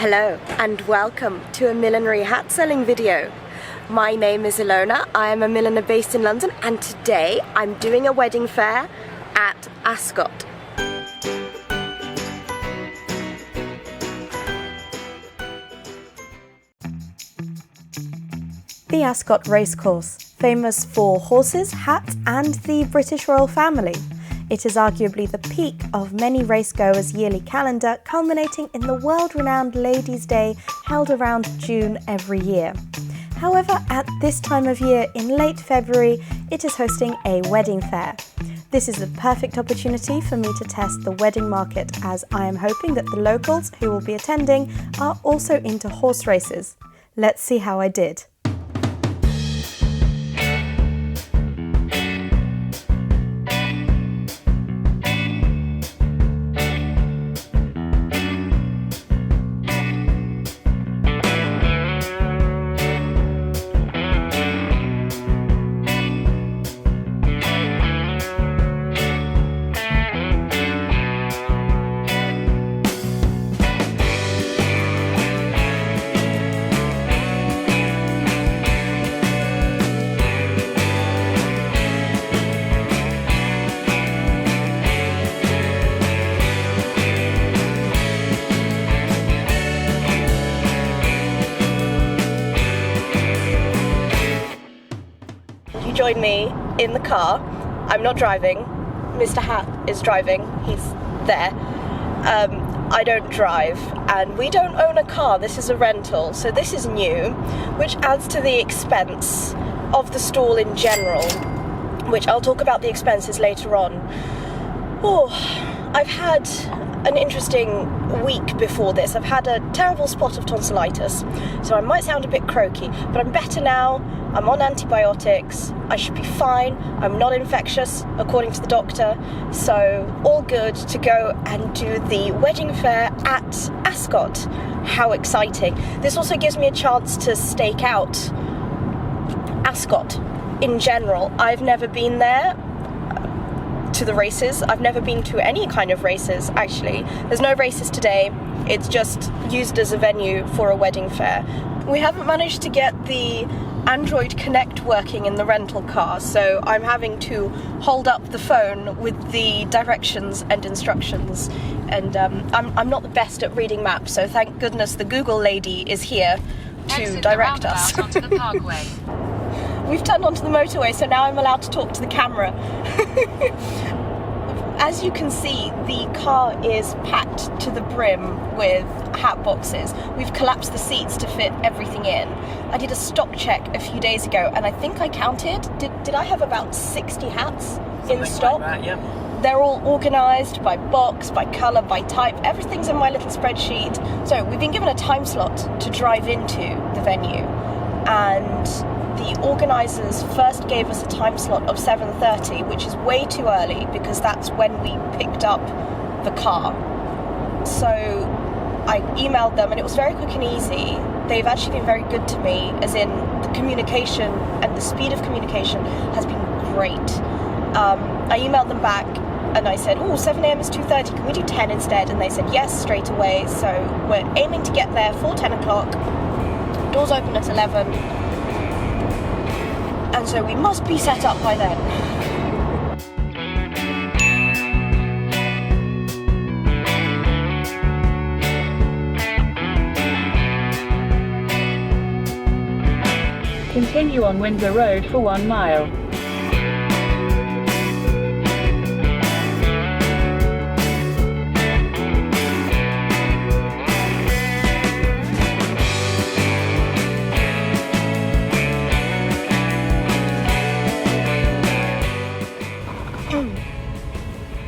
Hello and welcome to a millinery hat selling video. My name is Ilona, I am a milliner based in London, and today I'm doing a wedding fair at Ascot. The Ascot Racecourse, famous for horses, hats and the British royal family. It is arguably the peak of many racegoers' yearly calendar, culminating in the world-renowned Ladies' Day held around June every year. However, at this time of year in late February, it is hosting a wedding fair. This is the perfect opportunity for me to test the wedding market, as I am hoping that the locals who will be attending are also into horse races. Let's see how I did. Join me in the car. I'm not driving. Mr. Hat is driving. He's there. I don't drive, and we don't own a car. This is a rental, so this is new, which adds to the expense of the stall in general, which I'll talk about the expenses later on. Oh, I've had an interesting week before this. I've had a terrible spot of tonsillitis, so I might sound a bit croaky, but I'm better now. I'm on antibiotics, I should be fine, I'm not infectious according to the doctor, so all good to go and do the wedding fair at Ascot. How exciting. This also gives me a chance to stake out Ascot in general. I've never been there to the races, I've never been to any kind of races actually. There's no races today, it's just used as a venue for a wedding fair. We haven't managed to get the Android Connect working in the rental car, so I'm having to hold up the phone with the directions and instructions, and I'm not the best at reading maps, so thank goodness the Google lady is here to direct us. Onto the parkway. We've turned onto the motorway, so now I'm allowed to talk to the camera. As you can see, the car is packed to the brim with hat boxes. We've collapsed the seats to fit everything in. I did a stock check a few days ago, and I think I counted, did I have about 60 hats in stock? Like that, yeah. They're all organised by box, by colour, by type. Everything's in my little spreadsheet. So we've been given a time slot to drive into the venue, and the organisers first gave us a time slot of 7:30, which is way too early because that's when we picked up the car. So I emailed them, and it was very quick and easy. They've actually been very good to me, as in the communication and the speed of communication has been great. I emailed them back and I said, 7 a.m. is 2:30, can we do 10 instead? And they said yes straight away, so we're aiming to get there for 10 o'clock. Doors open at 11. And so we must be set up by then. Continue on Windsor Road for 1 mile.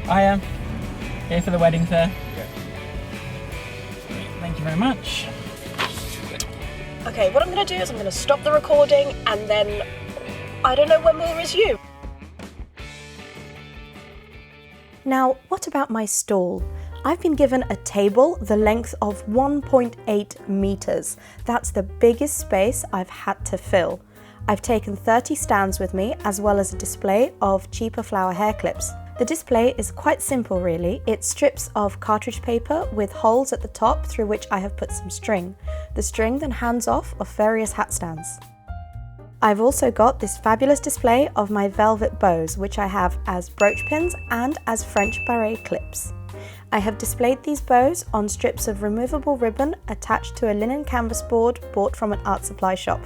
I am here for the wedding fair. Thank you very much. Okay, what I'm going to do is I'm going to stop the recording, and then I don't know when we'll resume. Now, what about my stall? I've been given a table the length of 1.8 meters. That's the biggest space I've had to fill. I've taken 30 stands with me, as well as a display of cheaper flower hair clips. The display is quite simple really. It's strips of cartridge paper with holes at the top through which I have put some string. The string then hands off various hat stands. I've also got this fabulous display of my velvet bows, which I have as brooch pins and as French barré clips. I have displayed these bows on strips of removable ribbon attached to a linen canvas board bought from an art supply shop.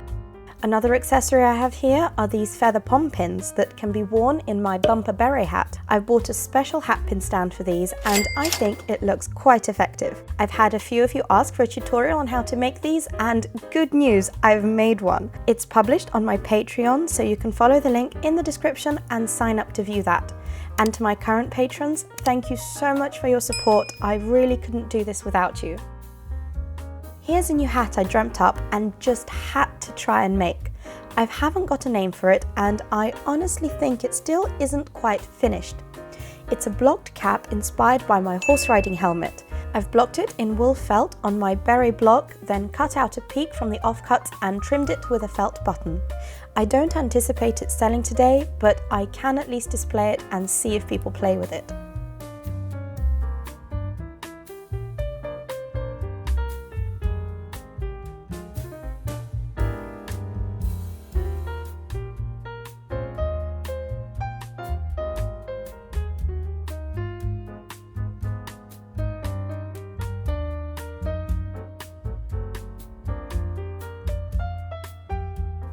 Another accessory I have here are these feather pom pins that can be worn in my bumper beret hat. I've bought a special hat pin stand for these and I think it looks quite effective. I've had a few of you ask for a tutorial on how to make these and good news, I've made one. It's published on my Patreon, so you can follow the link in the description and sign up to view that. And to my current patrons, thank you so much for your support. I really couldn't do this without you. Here's a new hat I dreamt up and just had to try and make. I haven't got a name for it and I honestly think it still isn't quite finished. It's a blocked cap inspired by my horse riding helmet. I've blocked it in wool felt on my beret block, then cut out a peak from the offcuts and trimmed it with a felt button. I don't anticipate it selling today, but I can at least display it and see if people play with it.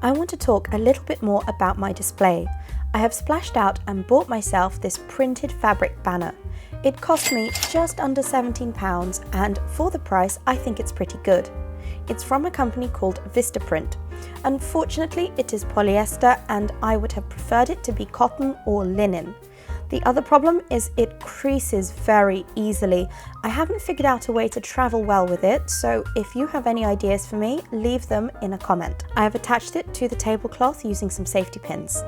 I want to talk a little bit more about my display. I have splashed out and bought myself this printed fabric banner. It cost me just under £17 and for the price I think it's pretty good. It's from a company called Vistaprint. Unfortunately it is polyester and I would have preferred it to be cotton or linen. The other problem is it creases very easily. I haven't figured out a way to travel well with it, so if you have any ideas for me, leave them in a comment. I have attached it to the tablecloth using some safety pins.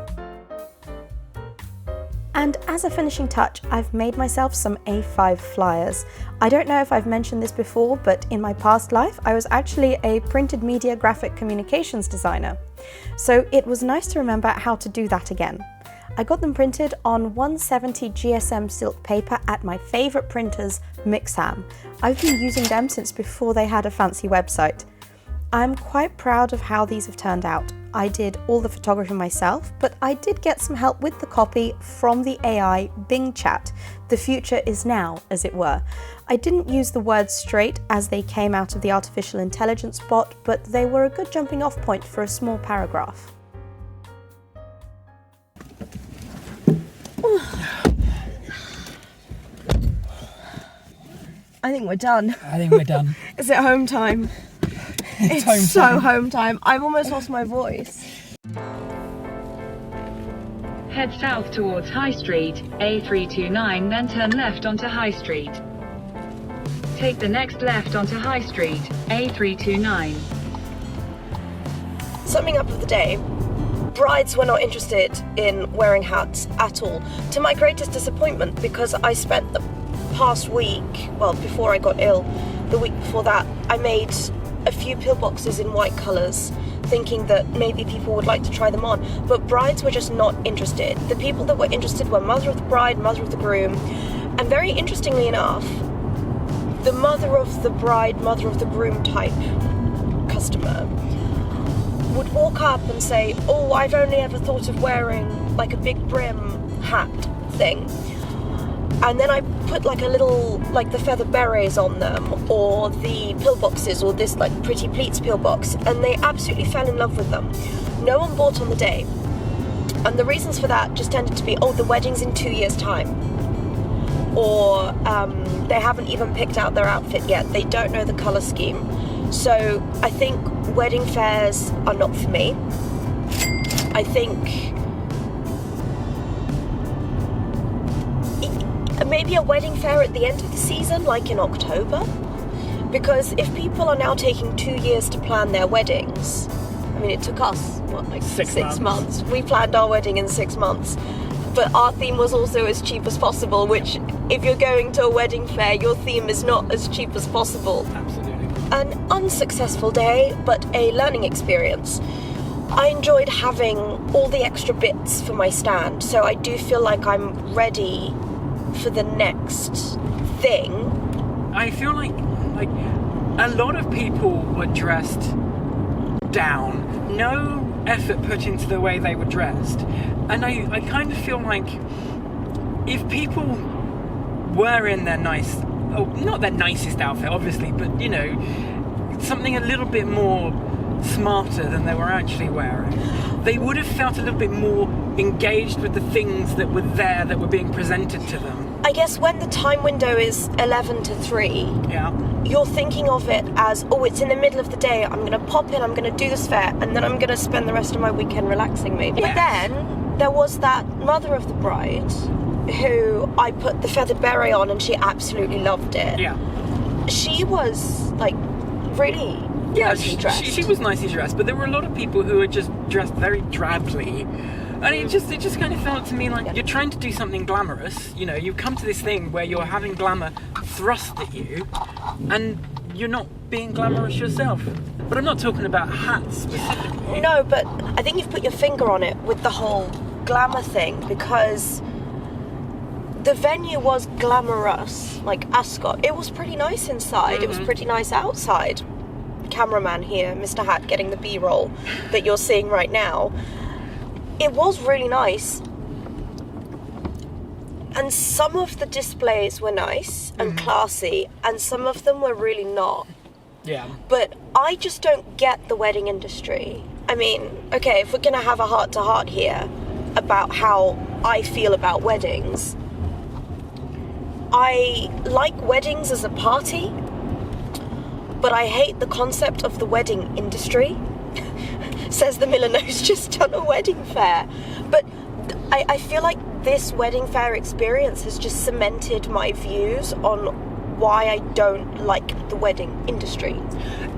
And as a finishing touch, I've made myself some A5 flyers. I don't know if I've mentioned this before, but in my past life, I was actually a printed media graphic communications designer. So it was nice to remember how to do that again. I got them printed on 170 GSM silk paper at my favourite printers, Mixam. I've been using them since before they had a fancy website. I'm quite proud of how these have turned out. I did all the photography myself, but I did get some help with the copy from the AI Bing chat. The future is now, as it were. I didn't use the words straight as they came out of the artificial intelligence bot, but they were a good jumping off point for a small paragraph. I think we're done. I think we're done. Is it home time? It's It's so home time. home time. I've almost lost my voice. Head south towards High Street, A329, then turn left onto High Street. Take the next left onto High Street, A329. Summing up of the day, brides were not interested in wearing hats at all, to my greatest disappointment, because I spent the past week, well, before I got ill, the week before that, I made a few pillboxes in white colours, thinking that maybe people would like to try them on, but brides were just not interested. The people that were interested were mother of the bride, mother of the groom, and very interestingly enough, the mother of the bride, mother of the groom type customer would walk up and say, oh, I've only ever thought of wearing like a big brim hat thing. And then I put like a little, like the feather berets on them, or the pillboxes, or this like pretty pleats pillbox, and they absolutely fell in love with them. No one bought on the day. And the reasons for that just tended to be, oh, the wedding's in 2 years' time. Or they haven't even picked out their outfit yet. They don't know the colour scheme. So I think wedding fairs are not for me. I think maybe a wedding fair at the end of the season, like in October. Because if people are now taking 2 years to plan their weddings, I mean, it took us, what, like six months. We planned our wedding in 6 months. But our theme was also as cheap as possible, which if you're going to a wedding fair, your theme is not as cheap as possible. Absolutely. An unsuccessful day, but a learning experience. I enjoyed having all the extra bits for my stand, so I do feel like I'm ready for the next thing. I feel like a lot of people were dressed down. No effort put into the way they were dressed. And I kind of feel like if people were in their not their nicest outfit, obviously, but, you know, something a little bit more smarter than they were actually wearing, they would have felt a little bit more engaged with the things that were there, that were being presented to them. I guess when the time window is 11 to 3, Yeah. you're thinking of it as, oh, it's in the middle of the day, I'm going to pop in, I'm going to do this fair, and then I'm going to spend the rest of my weekend relaxing maybe. Yes. But then there was that mother of the bride who I put the feathered beret on and she absolutely loved it. Yeah. She was, like, really nicely dressed. She was nicely dressed, but there were a lot of people who were just dressed very drably. And it just kind of felt to me like you're trying to do something glamorous. You know, you've come to this thing where you're having glamour thrust at you, and you're not being glamorous yourself. But I'm not talking about hats specifically. No, but I think you've put your finger on it with the whole glamour thing, because the venue was glamorous, like Ascot. It was pretty nice inside, It was pretty nice outside. Cameraman here, Mr. Hat, getting the B-roll that you're seeing right now. It was really nice. And some of the displays were nice and classy, and some of them were really not. Yeah. But I just don't get the wedding industry. I mean, okay, if we're going to have a heart-to-heart here about how I feel about weddings, I like weddings as a party, but I hate the concept of the wedding industry. Says the milliner who's just done a wedding fair. But I feel like this wedding fair experience has just cemented my views on why I don't like the wedding industry.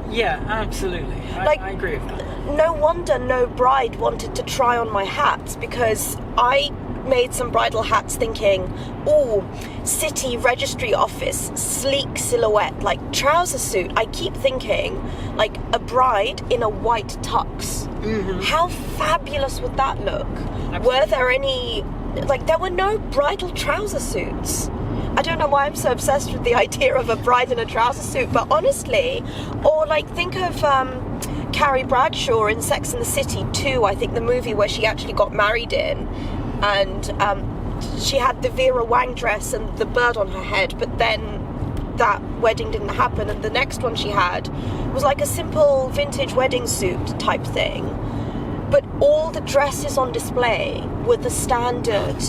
Yeah, absolutely. I agree with that. No wonder no bride wanted to try on my hats, because I made some bridal hats thinking, oh, city registry office, sleek silhouette, like trouser suit. I keep thinking, like a bride in a white tux. How fabulous would that look? Absolutely. Were there any, like, there were no bridal trouser suits. I don't know why I'm so obsessed with the idea of a bride in a trouser suit, but honestly, or like think of Carrie Bradshaw in Sex and the City 2, I think the movie where she actually got married in, and she had the Vera Wang dress and the bird on her head, but then that wedding didn't happen, and the next one she had was like a simple vintage wedding suit type thing, but all the dresses on display were the standard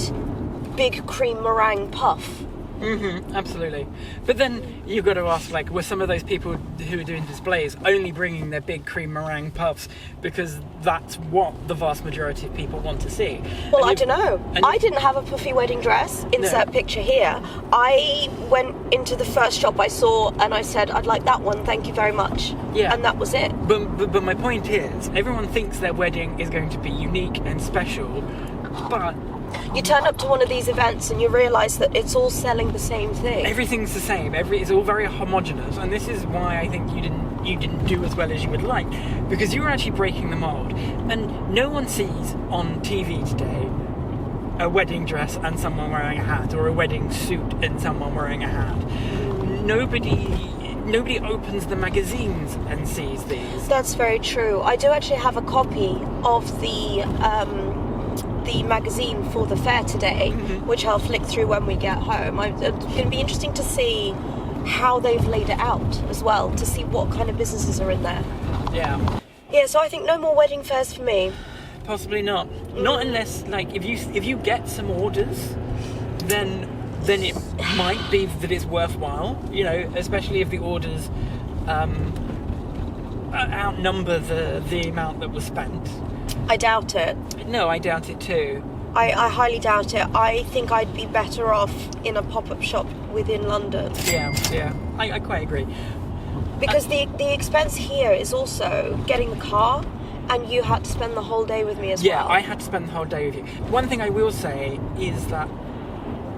big cream meringue puff. Absolutely. But then you've got to ask, like, were some of those people who are doing displays only bringing their big cream meringue puffs because that's what the vast majority of people want to see? Well, I don't know. I didn't have a puffy wedding dress. Insert picture here. I went into the first shop I saw and I said, I'd like that one, thank you very much. Yeah. And that was it. But my point is, everyone thinks their wedding is going to be unique and special, but You turn up to one of these events and you realise that it's all selling the same thing. everything's the same. It's all very homogenous, and this is why I think you didn't do as well as you would like, because you were actually breaking the mold. And no one sees on TV today a wedding dress and someone wearing a hat, or a wedding suit and someone wearing a hat. Nobody opens the magazines and sees these. That's very true. I do actually have a copy of the magazine for the fair today, which I'll flick through when we get home. It's going to be interesting to see how they've laid it out as well, to see what kind of businesses are in there. Yeah, so I think no more wedding fairs for me. Possibly not. Not unless, like, if you get some orders, then it might be that it's worthwhile, you know, especially if the orders outnumber the amount that was spent. I doubt it. No, I doubt it too. I highly doubt it. I think I'd be better off in a pop-up shop within London. Yeah, I quite agree. Because the expense here is also getting the car, and you had to spend the whole day with me as well. Yeah, I had to spend the whole day with you. One thing I will say is that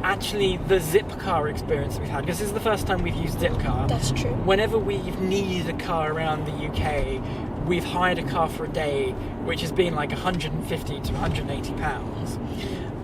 actually the Zipcar experience we've had, because this is the first time we've used Zipcar. That's true. Whenever we've needed a car around the UK, we've hired a car for a day, which has been like 150 to 180 pounds.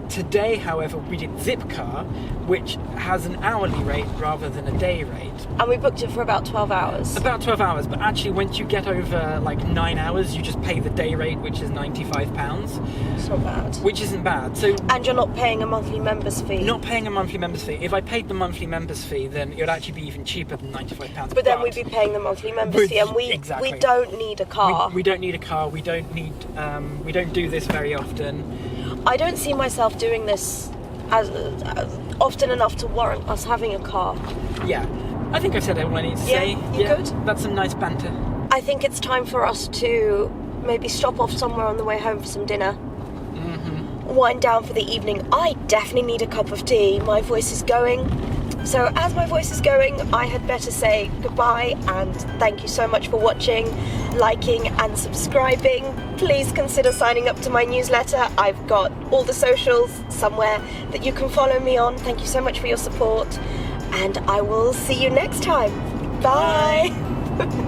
Today, however, we did Zipcar, which has an hourly rate rather than a day rate. And we booked it for about 12 hours. About 12 hours, but actually once you get over like 9 hours, you just pay the day rate, which is £95. It's not bad. Which isn't bad. So And you're not paying a monthly member's fee. not paying a monthly member's fee. If I paid the monthly member's fee, then it would actually be even cheaper than £95. But then we'd be paying the monthly member's fee, and Exactly. we don't need a car. We don't need a car. We don't do this very often. I don't see myself doing this as often enough to warrant us having a car. Yeah, I think I've said all I need to say. You good? That's some nice banter. I think it's time for us to maybe stop off somewhere on the way home for some dinner. Wind down for the evening. I definitely need a cup of tea. My voice is going. So as my voice is going, I had better say goodbye and thank you so much for watching, liking and subscribing. Please consider signing up to my newsletter. I've got all the socials somewhere that you can follow me on. Thank you so much for your support, and I will see you next time. Bye.